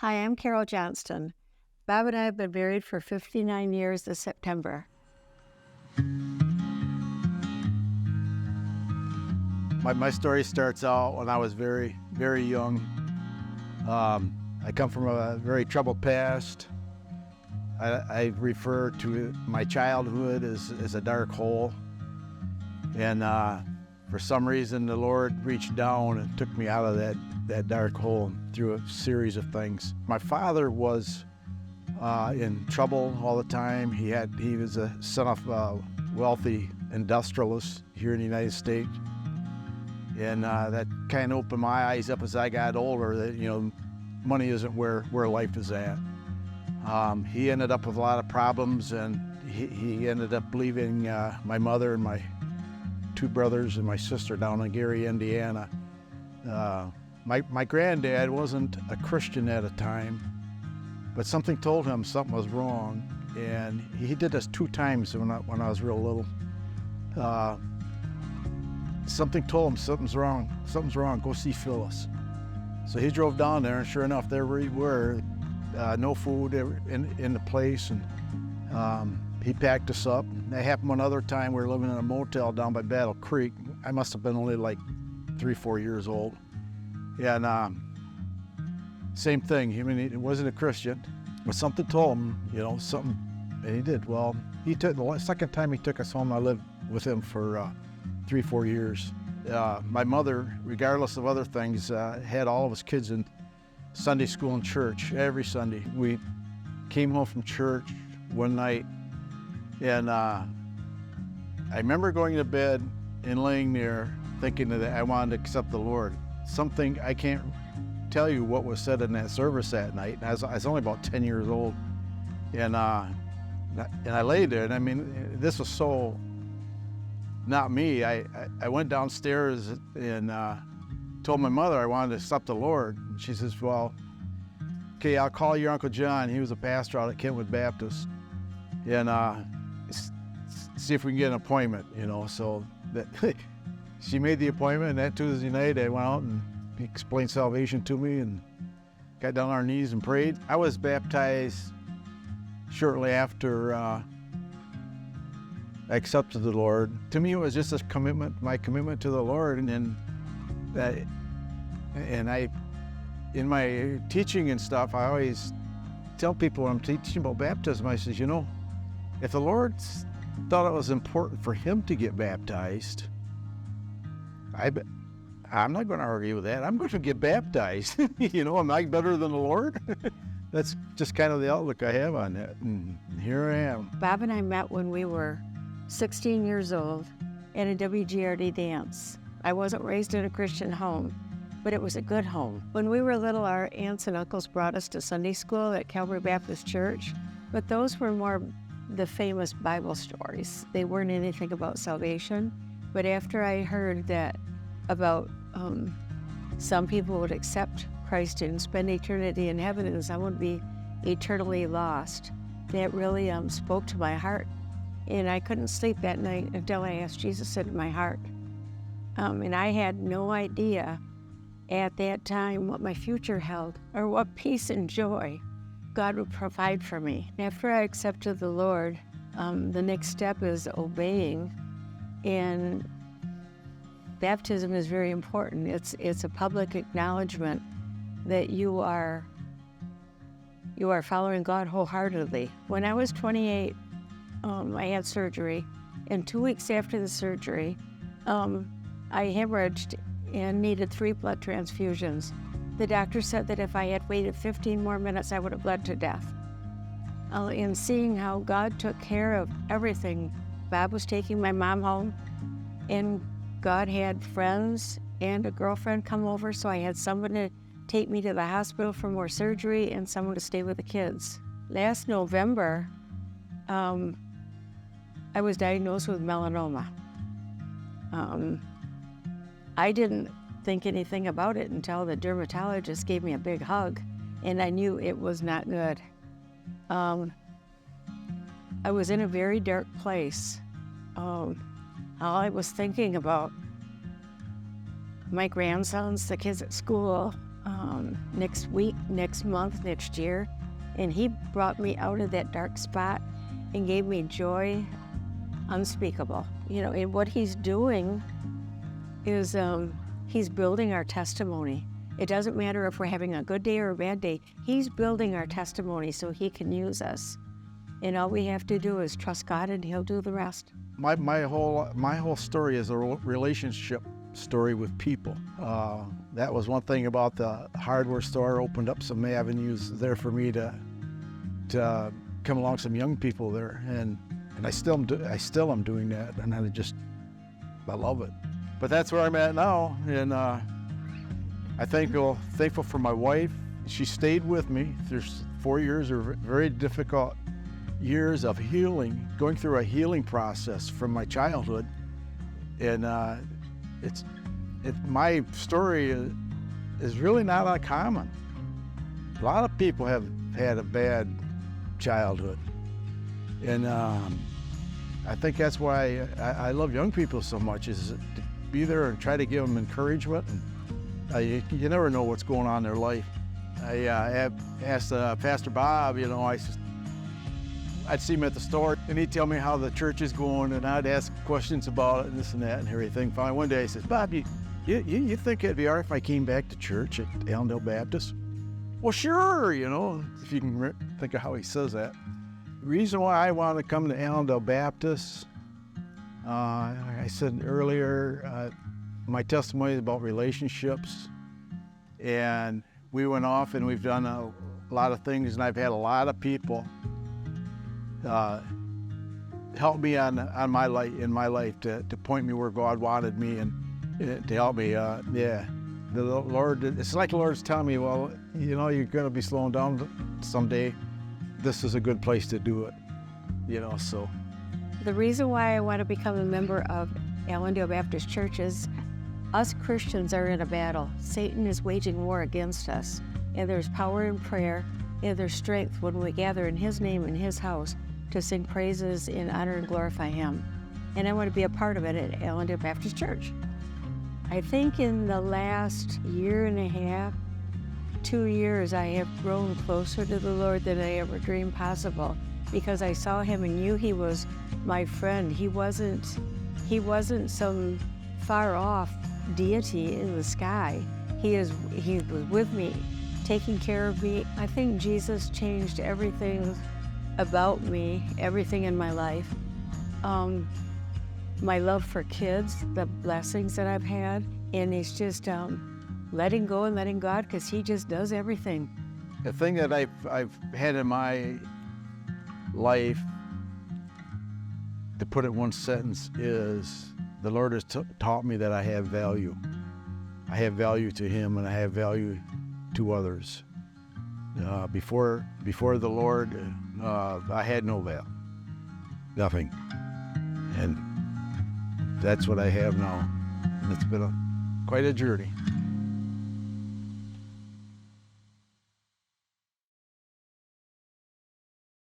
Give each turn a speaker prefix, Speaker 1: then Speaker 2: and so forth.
Speaker 1: Hi, I'm Carol Johnston. Bob and I have been married for 59 years this September.
Speaker 2: My story starts out when I was very, very young. I come from a very troubled past. I refer to my childhood as a dark hole. And for some reason, the Lord reached down and took me out of that dark hole through a series of things. My father was in trouble all the time. He was a son of a wealthy industrialist here in the United States. And that kind of opened my eyes up as I got older that, money isn't where life is at. He ended up with a lot of problems, and he ended up leaving my mother and my two brothers and my sister down in Gary, Indiana. My granddad wasn't a Christian at the time, but something told him something was wrong, and he did this 2 times when I was real little. Something told him something's wrong, go see Phyllis. So he drove down there, and sure enough, there we were, no food in the place, and he packed us up. That happened one other time. We were living in a motel down by Battle Creek. I must have been only like 3-4 years old. And same thing. I mean, he wasn't a Christian, but something told him, something, and he did. Well, the second time he took us home, I lived with him for 3-4 years. My mother, regardless of other things, had all of us kids in Sunday school and church every Sunday. We came home from church one night, and I remember going to bed and laying there thinking that I wanted to accept the Lord. Something, I can't tell you what was said in that service that night. I was only about 10 years old, and I lay there, and I mean, this was so not me. I went downstairs and told my mother I wanted to accept the Lord. And she says, well, okay, I'll call your Uncle John. He was a pastor out at Kentwood Baptist, and see if we can get an appointment, So that she made the appointment, and that Tuesday night I went out and he explained salvation to me and got down on our knees and prayed. I was baptized shortly after I accepted the Lord. To me, it was just a commitment, my commitment to the Lord, and I, in my teaching and stuff, I always tell people when I'm teaching about baptism, I says, if the Lord thought it was important for him to get baptized, I'm not going to argue with that. I'm going to get baptized. Am I better than the Lord? That's just kind of the outlook I have on that, and here I am.
Speaker 1: Bob and I met when we were 16 years old at a WGRD dance. I wasn't raised in a Christian home, but it was a good home. When we were little, our aunts and uncles brought us to Sunday school at Calvary Baptist Church, but those were more the famous Bible stories. They weren't anything about salvation. But after I heard that about some people would accept Christ and spend eternity in heaven and some would be eternally lost, that really spoke to my heart. And I couldn't sleep that night until I asked Jesus into my heart. And I had no idea at that time what my future held or what peace and joy God would provide for me. After I accepted the Lord, the next step is obeying. And baptism is very important. It's a public acknowledgement that you are following God wholeheartedly. When I was 28, I had surgery, and 2 weeks after the surgery, I hemorrhaged and needed 3 blood transfusions. The doctor said that if I had waited 15 more minutes, I would have bled to death. And seeing how God took care of everything, Bob was taking my mom home, and God had friends and a girlfriend come over, so I had someone to take me to the hospital for more surgery and someone to stay with the kids. Last November, I was diagnosed with melanoma. I didn't think anything about it until the dermatologist gave me a big hug, and I knew it was not good. I was in a very dark place. All I was thinking about my grandsons, the kids at school, next week, next month, next year. And he brought me out of that dark spot and gave me joy unspeakable. And what he's doing is he's building our testimony. It doesn't matter if we're having a good day or a bad day. He's building our testimony so he can use us. And all we have to do is trust God and he'll do the rest.
Speaker 2: My whole story is a relationship story with people. That was one thing about the hardware store, opened up some avenues there for me to come along some young people there, and I still am doing that, and I love it. But that's where I'm at now, and thankful for my wife. She stayed with me. There's 4 years of very difficult years of healing, going through a healing process from my childhood, and my story is really not uncommon. A lot of people have had a bad childhood, and I think that's why I love young people so much, is to be there and try to give them encouragement. And you never know what's going on in their life. I asked Pastor Bob, I'd see him at the store, and he'd tell me how the church is going, and I'd ask questions about it and this and that and everything. Finally, one day he says, "Bob, you think it'd be all right if I came back to church at Allendale Baptist?" Well, sure, if you can think of how he says that. The reason why I wanted to come to Allendale Baptist, I said earlier, my testimony is about relationships, and we went off and we've done a lot of things, and I've had a lot of people help me in my life to point me where God wanted me, and to help me. The Lord, it's like the Lord's telling me, well, you're going to be slowing down someday. This is a good place to do it. So.
Speaker 1: The reason why I want to become a member of Allendale Baptist Church is us Christians are in a battle. Satan is waging war against us, and there's power in prayer, and there's strength when we gather in his name in his house to sing praises and honor and glorify him. And I want to be a part of it at Allendale Baptist Church. I think in the last year and a half, 2 years, I have grown closer to the Lord than I ever dreamed possible, because I saw him and knew he was my friend. He wasn't some far off deity in the sky. He was with me, taking care of me. I think Jesus changed everything about me, everything in my life. My love for kids, the blessings that I've had, and it's just letting go and letting God, because he just does everything.
Speaker 2: The thing that I've had in my life, to put it in one sentence, is the Lord has taught me that I have value. I have value to him, and I have value to others. Before the Lord, I had no value, nothing. And that's what I have now. And it's been quite a journey.